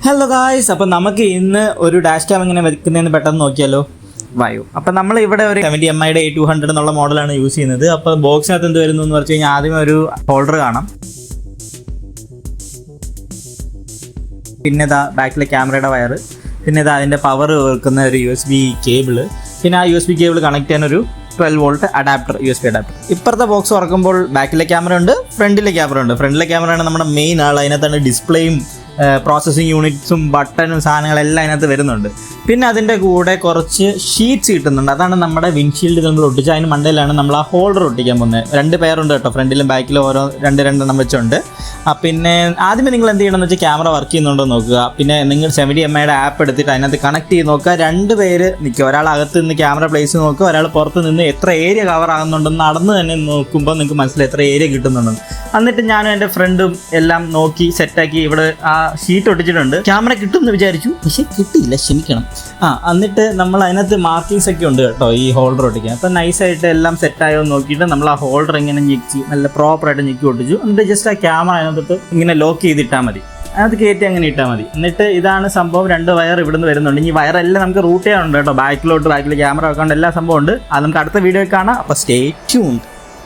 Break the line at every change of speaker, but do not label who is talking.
Hello guys, അപ്പം നമുക്ക് ഇന്ന് ഒരു ഡാഷ് ക്യാം എങ്ങനെ വെക്കുന്നതെന്ന് പെട്ടെന്ന് നോക്കിയാലോ. വായു. അപ്പം നമ്മൾ ഇവിടെ ഒരു 70 MI/A200 എന്നുള്ള മോഡലാണ് യൂസ് ചെയ്യുന്നത്. അപ്പോൾ ബോക്സിനകത്ത് എന്ത് വരുന്നു എന്ന് പറഞ്ഞു കഴിഞ്ഞാൽ ആദ്യമേ ഒരു ഹോൾഡർ കാണാം. പിന്നെ ഇതാ ബാക്കിലെ ക്യാമറയുടെ വയർ, പിന്നെ ഇതാ അതിൻ്റെ പവർ വെക്കുന്ന ഒരു USB കേബിള്, പിന്നെ ആ USB കേബിൾ കണക്ട് ചെയ്യാൻ ഒരു 12 വോൾട്ട് അഡാപ്റ്റർ, USB അഡാപ്റ്റർ. ഇപ്പുറത്തെ ബോക്സ് തുറക്കുമ്പോൾ ബാക്കിലെ ക്യാമറ ഉണ്ട്, ഫ്രണ്ടിലെ ക്യാമറ ഉണ്ട്. ഫ്രണ്ടിലെ ക്യാമറയാണ് നമ്മുടെ മെയിൻ ആൾ. അതിനകത്താണ് ഡിസ്പ്ലേയും പ്രോസസ്സിങ് യൂണിറ്റ്സും ബട്ടണും സാധനങ്ങളെല്ലാം അതിനകത്ത് വരുന്നുണ്ട്. പിന്നെ അതിൻ്റെ കൂടെ കുറച്ച് ഷീറ്റ്സ് കിട്ടുന്നുണ്ട്. അതാണ് നമ്മുടെ വിൻഷീൽഡ് നമ്മൾ ഒട്ടിച്ച് അതിന് മണ്ടയിലാണ് നമ്മൾ ആ ഹോൾഡർ ഒട്ടിക്കാൻ പോകുന്നത്. 2 പേരുണ്ട് കേട്ടോ, ഫ്രണ്ടിലും ബാക്കിലും ഓരോ 2 വെച്ചുണ്ട്. പിന്നെ ആദ്യമേ നിങ്ങൾ എന്ത് ചെയ്യണമെന്ന് വെച്ചാൽ ക്യാമറ വർക്ക് ചെയ്യുന്നുണ്ടോ നോക്കുക. പിന്നെ നിങ്ങൾ 70 MI ആപ്പ് എടുത്തിട്ട് അതിനകത്ത് കണക്ട് ചെയ്ത് നോക്കുക. 2 പേര് നിൽക്കുക, ഒരാൾ അകത്ത് നിന്ന് ക്യാമറ പ്ലേസ് നോക്കുക, ഒരാൾ പുറത്ത് നിന്ന് എത്ര ഏരിയ കവർ ആകുന്നുണ്ടെന്ന് നടന്ന് തന്നെ നോക്കുമ്പോൾ നിങ്ങൾക്ക് മനസ്സിലായി എത്ര ഏരിയ കിട്ടുന്നുണ്ടെന്ന്. എന്നിട്ട് ഞാനും എൻ്റെ ഫ്രണ്ടും എല്ലാം നോക്കി സെറ്റാക്കി ഇവിടെ ആ ഷീറ്റ് ഒട്ടിച്ചിട്ടുണ്ട്. ക്യാമറ കിട്ടുമെന്ന് വിചാരിച്ചു, പക്ഷേ കിട്ടിയില്ല, ക്ഷമിക്കണം. എന്നിട്ട് നമ്മൾ അതിനകത്ത് മാർക്കിങ്സ് ഒക്കെ ഉണ്ട് കേട്ടോ ഈ ഹോൾഡർ ഒട്ടിക്കാൻ. അപ്പം നൈസായിട്ട് എല്ലാം സെറ്റായോ നോക്കിയിട്ട് നമ്മൾ ആ ഹോൾഡർ ഇങ്ങനെ ഞെക്കി നല്ല പ്രോപ്പറായിട്ട് ഞെക്കി ഒട്ടിച്ചു. എന്നിട്ട് ജസ്റ്റ് ആ ക്യാമറ അതിനകത്ത് ഇങ്ങനെ ലോക്ക് ചെയ്തിട്ടാൽ മതി, അതിനകത്ത് കയറ്റി അങ്ങനെ ഇട്ടാൽ മതി. എന്നിട്ട് ഇതാണ് സംഭവം. 2 വയർ ഇവിടുന്ന് വരുന്നുണ്ട്. ഈ വയറെല്ലാം നമുക്ക് റൂട്ട് ചെയ്യാനുണ്ട് കേട്ടോ. ബാക്കിൽ ക്യാമറ വെക്കാണ്ട് എല്ലാ സംഭവം ഉണ്ട്. അത് നമുക്ക് അടുത്ത വീഡിയോയിൽ കാണാം. അപ്പോൾ സ്റ്റേ ട്യൂൺഡ്.